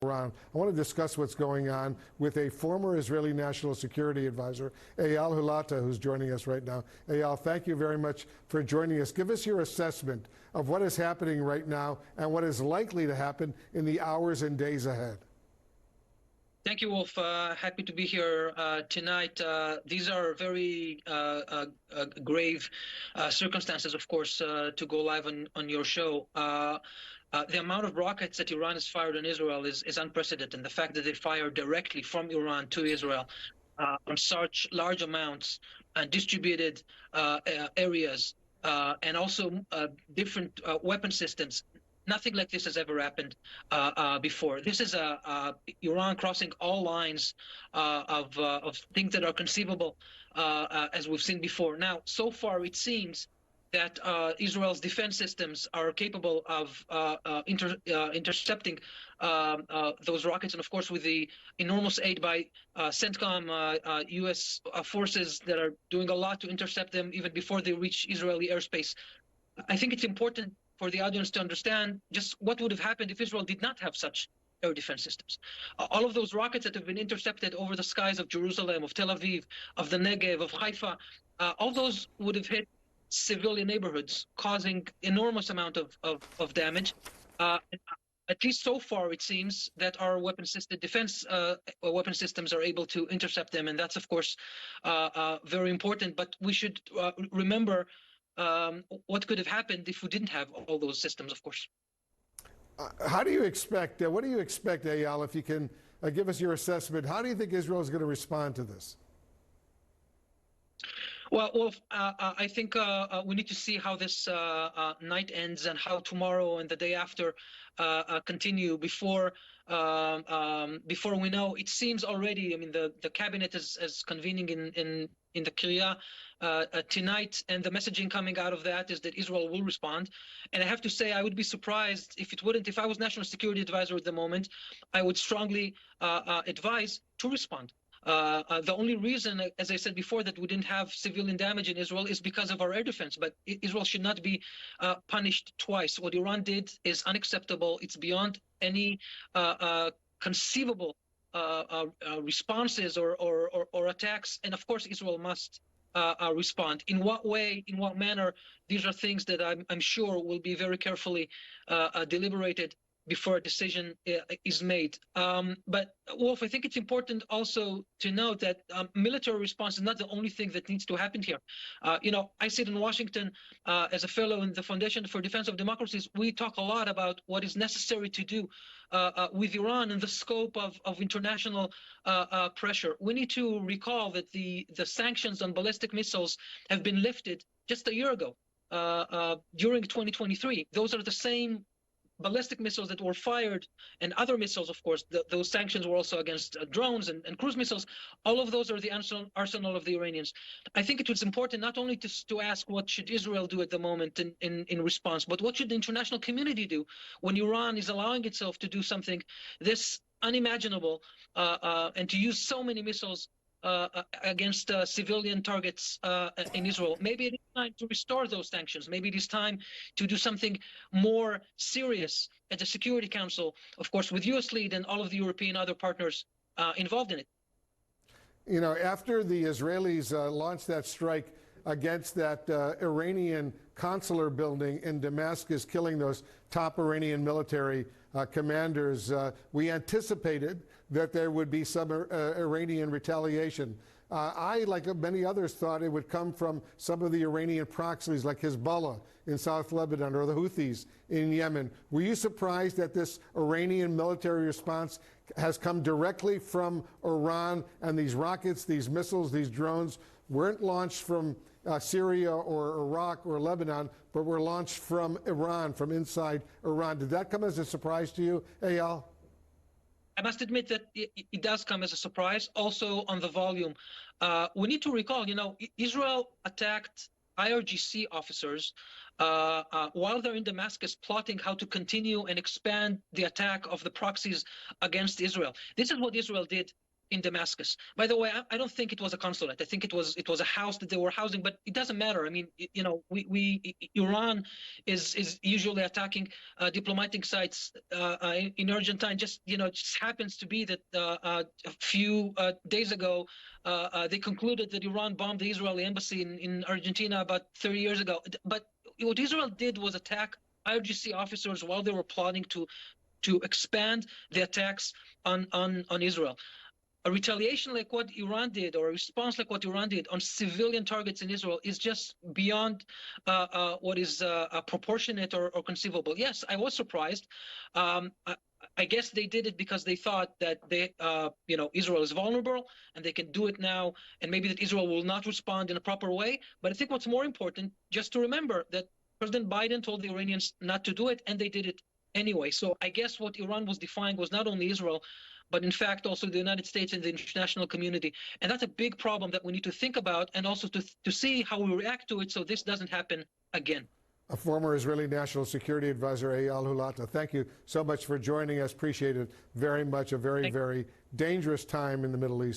Iran. I want to discuss what's going on with a former Israeli national security advisor, Eyal Hulata, who's joining us right now. Eyal, thank you very much for joining us. Give us your assessment of what is happening right now and what is likely to happen in the hours and days ahead. Thank you, Wolf. Happy to be here tonight. These are very grave circumstances, of course, to go live on your show. The amount of rockets that Iran has fired on Israel is unprecedented. And the fact that they fire directly from Iran to Israel on such large amounts and distributed areas and also different weapon systems. Nothing like this has ever happened before. This is Iran crossing all lines of things that are conceivable, as we've seen before. Now, so far, it seems that Israel's defense systems are capable of intercepting those rockets, and of course, with the enormous aid by CENTCOM, U.S. forces that are doing a lot to intercept them even before they reach Israeli airspace. I think it's important for the audience to understand just what would have happened if Israel did not have such air defense systems. All of those rockets that have been intercepted over the skies of Jerusalem, of Tel Aviv, of the Negev, of Haifa, all those would have hit civilian neighborhoods, causing enormous amount of damage. At least so far, it seems that our defense weapon systems are able to intercept them, and that's, of course, very important. But we should remember what could have happened if we didn't have all those systems, of course. How do you expect, what do you expect, Eyal, if you can give us your assessment? How do you think Israel is going to respond to this? Well, I think we need to see how this night ends and how tomorrow and the day after continue before we know. It seems already, I mean, the cabinet is convening in the Kriya tonight, and the messaging coming out of that is that Israel will respond. And I have to say, I would be surprised if it wouldn't. If I was national security advisor at the moment, I would strongly advise to respond. The only reason, as I said before, that we didn't have civilian damage in Israel is because of our air defense. But Israel should not be punished twice. What Iran did is unacceptable. It's beyond any conceivable responses or attacks. And of course, Israel must respond. In what way, in what manner, these are things that I'm sure will be very carefully deliberated before a decision is made. But Wolf, I think it's important also to note that military response is not the only thing that needs to happen here. I sit in Washington as a fellow in the Foundation for Defense of Democracies. We talk a lot about what is necessary to do with Iran and the scope of international pressure. We need to recall that the sanctions on ballistic missiles have been lifted just a year ago, during 2023. Those are the same ballistic missiles that were fired, and other missiles, of course. Those sanctions were also against drones and cruise missiles. All of those are the arsenal of the Iranians. I think it was important not only to ask what should Israel do at the moment in response, but what should the international community do when Iran is allowing itself to do something this unimaginable and to use so many missiles against civilian targets in Israel. Maybe it is time to restore those sanctions. Maybe it is time to do something more serious at the Security Council, of course, with U.S. lead and all of the European other partners involved in it. You know, after the Israelis launched that strike against that Iranian consular building in Damascus, killing those top Iranian military commanders, we anticipated that there would be some Iranian retaliation. I, like many others, thought it would come from some of the Iranian proxies like Hezbollah in South Lebanon or the Houthis in Yemen. Were you surprised that this Iranian military response has come directly from Iran, and these rockets, these missiles, these drones weren't launched from Syria or Iraq or Lebanon, but were launched from Iran, from inside Iran? Did that come as a surprise to you, Eyal? I must admit that it does come as a surprise, also on the volume. We need to recall, Israel attacked IRGC officers while they're in Damascus plotting how to continue and expand the attack of the proxies against Israel. This is what Israel did in Damascus. By the way, I don't think it was a consulate. I think it was a house that they were housing, but it doesn't matter. I mean, Iran is usually attacking diplomatic sites in Argentina. Just it just happens to be that a few days ago they concluded that Iran bombed the Israeli embassy in Argentina about 30 years ago. But what Israel did was attack IRGC officers while they were plotting to expand the attacks on Israel. A retaliation like what Iran did, or a response like what Iran did on civilian targets in Israel, is just beyond what is proportionate or conceivable. Yes, I was surprised. I guess they did it because they thought that Israel is vulnerable and they can do it now, and maybe that Israel will not respond in a proper way. But I think what's more important, just to remember that President Biden told the Iranians not to do it, and they did it anyway. So I guess what Iran was defying was not only Israel, but in fact also the United States and the international community. And that's a big problem that we need to think about, and also to see how we react to it so this doesn't happen again. A former Israeli National Security Advisor, Eyal Hulata, thank you so much for joining us. Appreciate it very much. A very, very dangerous time in the Middle East.